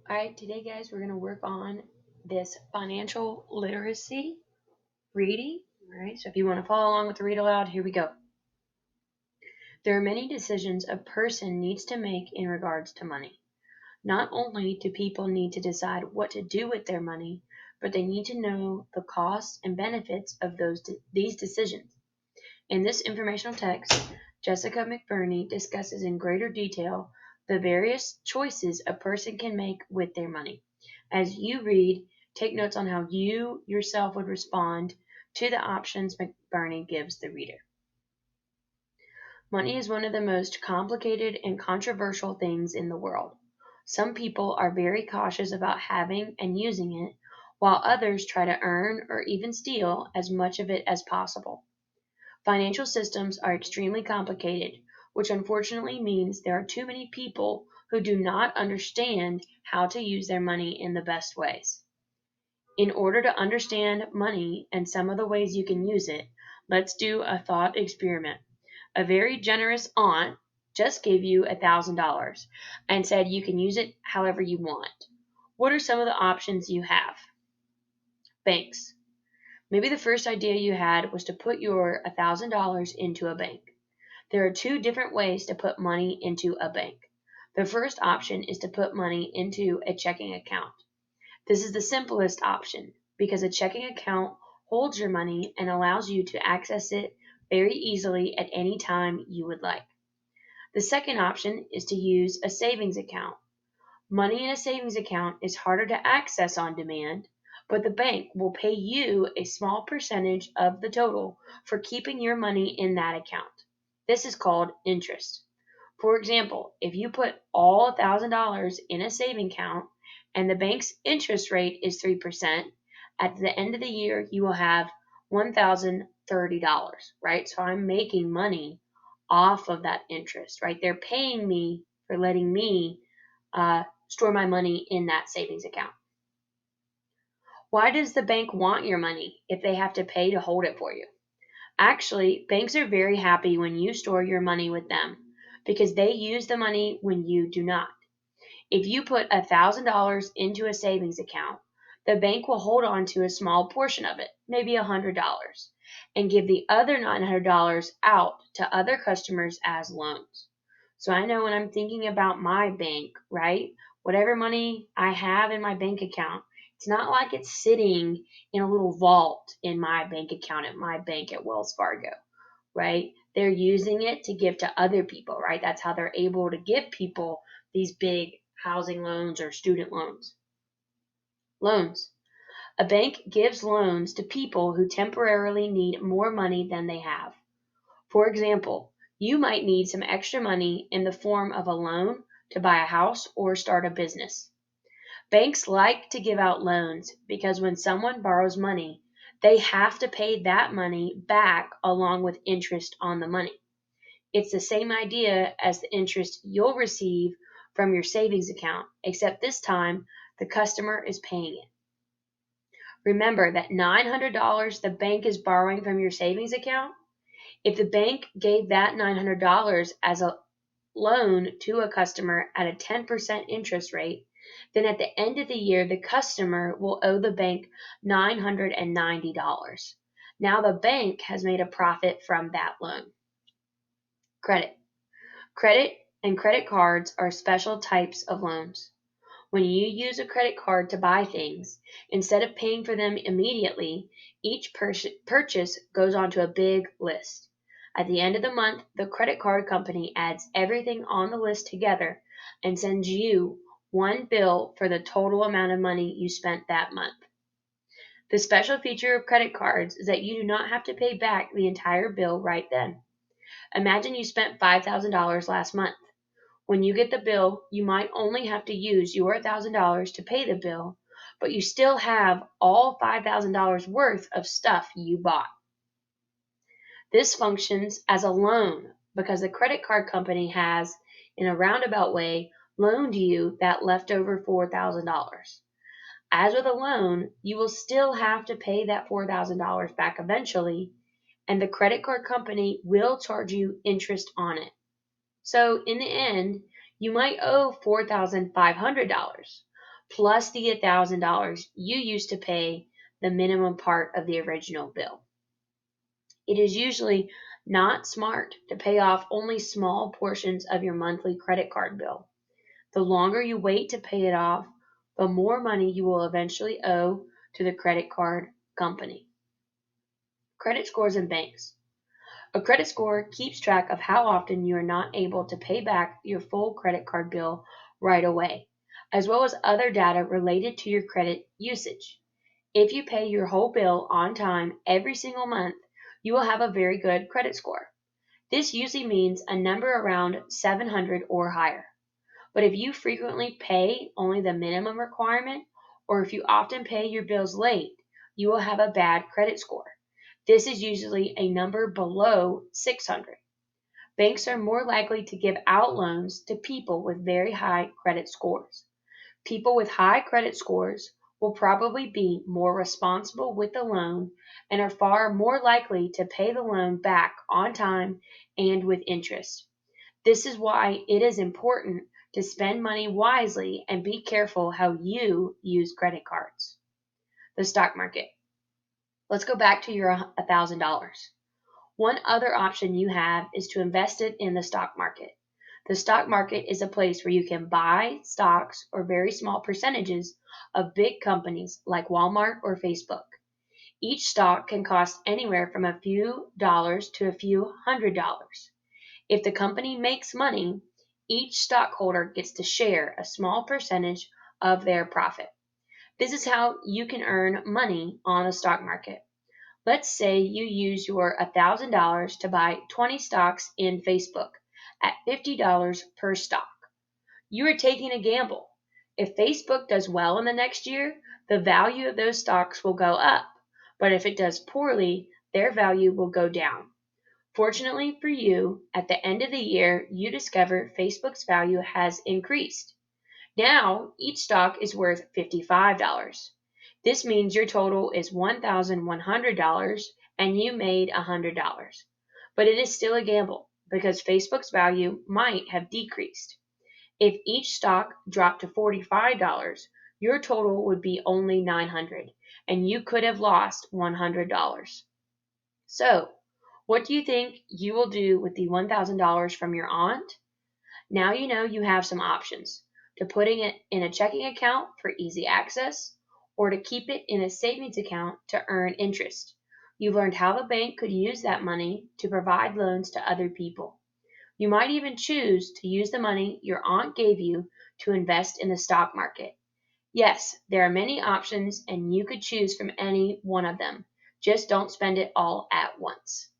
All right, today, guys, we're going to work on this financial literacy reading. All right, so if you want to follow along with the read aloud, here we go. There are many decisions a person needs to make in regards to money. Not only do people need to decide what to do with their money, but they need to know the costs and benefits of these decisions. In this informational text, Jessica McBurney discusses in greater detail the various choices a person can make with their money. As you read, take notes on how you yourself would respond to the options McBurney gives the reader. Money is one of the most complicated and controversial things in the world. Some people are very cautious about having and using it, while others try to earn or even steal as much of it as possible. Financial systems are extremely complicated, which unfortunately means there are too many people who do not understand how to use their money in the best ways. In order to understand money and some of the ways you can use it, let's do a thought experiment. A very generous aunt just gave you $1,000 and said you can use it however you want. What are some of the options you have? Banks. Maybe the first idea you had was to put your $1,000 into a bank. There are two different ways to put money into a bank. The first option is to put money into a checking account. This is the simplest option because a checking account holds your money and allows you to access it very easily at any time you would like. The second option is to use a savings account. Money in a savings account is harder to access on demand, but the bank will pay you a small percentage of the total for keeping your money in that account. This is called interest. For example, if you put all $1,000 in a saving account and the bank's interest rate is 3%, at the end of the year you will have $1,030, right? So I'm making money off of that interest, right? They're paying me for letting me store my money in that savings account. Why does the bank want your money if they have to pay to hold it for you? Actually, banks are very happy when you store your money with them because they use the money when you do not. If you put $1,000 into a savings account, the bank will hold on to a small portion of it, maybe $100, and give the other $900 out to other customers as loans. So I know when I'm thinking about my bank, right? Whatever money I have in my bank account, it's not like it's sitting in a little vault in my bank account at my bank at Wells Fargo, right? They're using it to give to other people, right? That's how they're able to give people these big housing loans or student loans. Loans. A bank gives loans to people who temporarily need more money than they have. For example, you might need some extra money in the form of a loan to buy a house or start a business. Banks like to give out loans because when someone borrows money, they have to pay that money back along with interest on the money. It's the same idea as the interest you'll receive from your savings account, except this time the customer is paying it. Remember that $900 the bank is borrowing from your savings account? If the bank gave that $900 as a loan to a customer at a 10% interest rate, then at the end of the year, the customer will owe the bank $990. Now the bank has made a profit from that loan. Credit. Credit and credit cards are special types of loans. When you use a credit card to buy things, instead of paying for them immediately, each purchase goes onto a big list. At the end of the month, the credit card company adds everything on the list together and sends you one bill for the total amount of money you spent that month. The special feature of credit cards is that you do not have to pay back the entire bill right then. Imagine you spent $5,000 last month. When you get the bill, you might only have to use your $1,000 to pay the bill, but you still have all $5,000 worth of stuff you bought. This functions as a loan because the credit card company has, in a roundabout way, loaned you that leftover $4,000. As with a loan, you will still have to pay that $4,000 back eventually, and the credit card company will charge you interest on it. So in the end, you might owe $4,500, plus the $1,000 you used to pay the minimum part of the original bill. It is usually not smart to pay off only small portions of your monthly credit card bill. The longer you wait to pay it off, the more money you will eventually owe to the credit card company. Credit scores and banks. A credit score keeps track of how often you are not able to pay back your full credit card bill right away, as well as other data related to your credit usage. If you pay your whole bill on time every single month, you will have a very good credit score. This usually means a number around 700 or higher. But if you frequently pay only the minimum requirement, or if you often pay your bills late, you will have a bad credit score. This is usually a number below 600. Banks are more likely to give out loans to people with very high credit scores. People with high credit scores will probably be more responsible with the loan and are far more likely to pay the loan back on time and with interest. This is why it is important to spend money wisely and be careful how you use credit cards. The stock market. Let's go back to your $1,000. One other option you have is to invest it in the stock market. The stock market is a place where you can buy stocks or very small percentages of big companies like Walmart or Facebook. Each stock can cost anywhere from a few dollars to a few $100s. If the company makes money, each stockholder gets to share a small percentage of their profit. This is how you can earn money on the stock market. Let's say you use your $1,000 to buy 20 stocks in Facebook at $50 per stock. You are taking a gamble. If Facebook does well in the next year, the value of those stocks will go up, but if it does poorly, their value will go down. Fortunately for you, at the end of the year, you discover Facebook's value has increased. Now, each stock is worth $55. This means your total is $1,100 and you made $100. But it is still a gamble because Facebook's value might have decreased. If each stock dropped to $45, your total would be only $900 and you could have lost $100. So, what do you think you will do with the $1,000 from your aunt? Now you know you have some options: to putting it in a checking account for easy access, or to keep it in a savings account to earn interest. You've learned how the bank could use that money to provide loans to other people. You might even choose to use the money your aunt gave you to invest in the stock market. Yes, there are many options and you could choose from any one of them. Just don't spend it all at once.